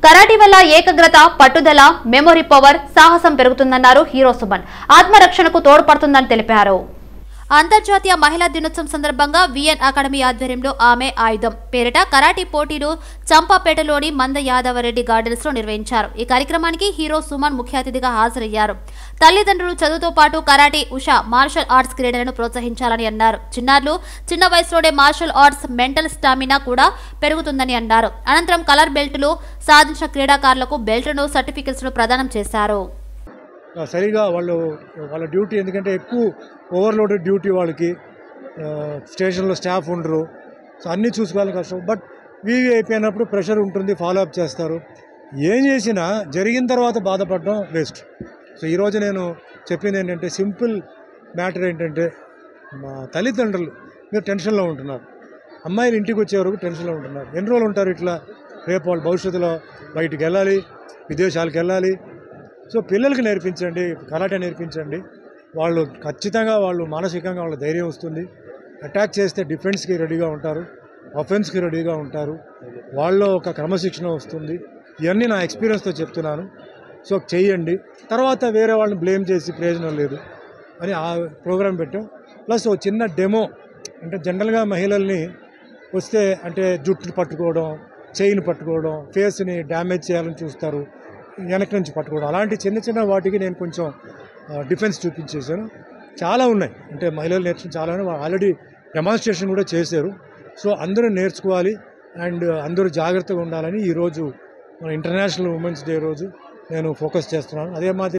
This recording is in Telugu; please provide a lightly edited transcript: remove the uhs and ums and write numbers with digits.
కరాటీ వల్ల ఏకాగ్రత, పట్టుదల, మెమొరీ పవర్, సాహసం పెరుగుతుందన్నారు హీరో సుమన్. ఆత్మరక్షణకు తోడ్పడుతుందని తెలిపారు. అంతర్జాతీయ మహిళా దినోత్సవం సందర్భంగా విఎన్ అకాడమీ ఆధ్వర్యంలో ఆమె ఆయుధం పేరిట కరాటీ పోటీలు చంపాపేటలోని మంద యాదవరెడ్డి గార్డెన్స్ లో నిర్వహించారు. ఈ కార్యక్రమానికి హీరో సుమన్ ముఖ్య అతిథిగా హాజరయ్యారు. తల్లిదండ్రులు చదువుతో పాటు కరాటీ, ఉషా మార్షల్ ఆర్ట్స్ క్రీడలను ప్రోత్సహించాలని అన్నారు. చిన్నారులు చిన్న వయసులోనే మార్షల్ ఆర్ట్స్ మెంటల్ స్టామినా కూడా పెరుగుతుందని అన్నారు. అనంతరం కలర్ బెల్టులు సాధించిన క్రీడాకారులకు బెల్ట్లను, సర్టిఫికెట్స్ ను ప్రదానం చేశారు. సరిగా వాళ్ళ డ్యూటీ, ఎందుకంటే ఎక్కువ ఓవర్లోడెడ్ డ్యూటీ, వాళ్ళకి స్టేషన్లో స్టాఫ్ ఉండరు, సో అన్నీ చూసుకోవాలి కష్టం. బట్ వీవీ అయిపోయినప్పుడు ప్రెషర్ ఉంటుంది, ఫాలో అప్ చేస్తారు. ఏం చేసినా జరిగిన తర్వాత బాధపడడం వేస్ట్. సో ఈరోజు నేను చెప్పింది ఏంటంటే, సింపుల్ మ్యాటర్ ఏంటంటే, మా తల్లిదండ్రులు మీరు టెన్షన్లో ఉంటున్నారు, అమ్మాయిలు ఇంటికి వచ్చే వరకు టెన్షన్లో ఉంటున్నారు. ఎన్ని రోజులు ఉంటారు ఇట్లా? రేపు వాళ్ళు భవిష్యత్తులో బయటికి వెళ్ళాలి, విదేశాలకు వెళ్ళాలి. సో పిల్లలకి నేర్పించండి, కరాటే నేర్పించండి. వాళ్ళు ఖచ్చితంగా మానసికంగా వాళ్ళ ధైర్యం వస్తుంది. అటాక్ చేస్తే డిఫెన్స్కి రెడీగా ఉంటారు, అఫెన్స్కి రెడీగా ఉంటారు. వాళ్ళలో ఒక క్రమశిక్షణ వస్తుంది. ఇవన్నీ నా ఎక్స్పీరియన్స్తో చెప్తున్నాను. సో చెయ్యండి. తర్వాత వేరే వాళ్ళని బ్లేమ్ చేసి ప్రయోజనం లేదు అని ఆ ప్రోగ్రాం పెట్టాం. ప్లస్ ఒక చిన్న డెమో, అంటే జనరల్గా మహిళల్ని వస్తే అంటే జుట్టుని పట్టుకోవడం, చెయ్యిని పట్టుకోవడం, ఫేస్ని డ్యామేజ్ చేయాలని చూస్తారు, వెనక నుంచి పట్టుకోవడం, అలాంటి చిన్న చిన్న వాటికి నేను కొంచెం డిఫెన్స్ చూపించేశాను. చాలా ఉన్నాయి, అంటే మహిళలు నేర్చుకుని చాలా ఆల్రెడీ డెమాన్స్ట్రేషన్ కూడా చేశారు. సో అందరూ నేర్చుకోవాలి అండ్ అందరూ జాగ్రత్తగా ఉండాలని ఈరోజు మన ఇంటర్నేషనల్ ఉమెన్స్ డే రోజు నేను ఫోకస్ చేస్తున్నాను. అదే మాదిరి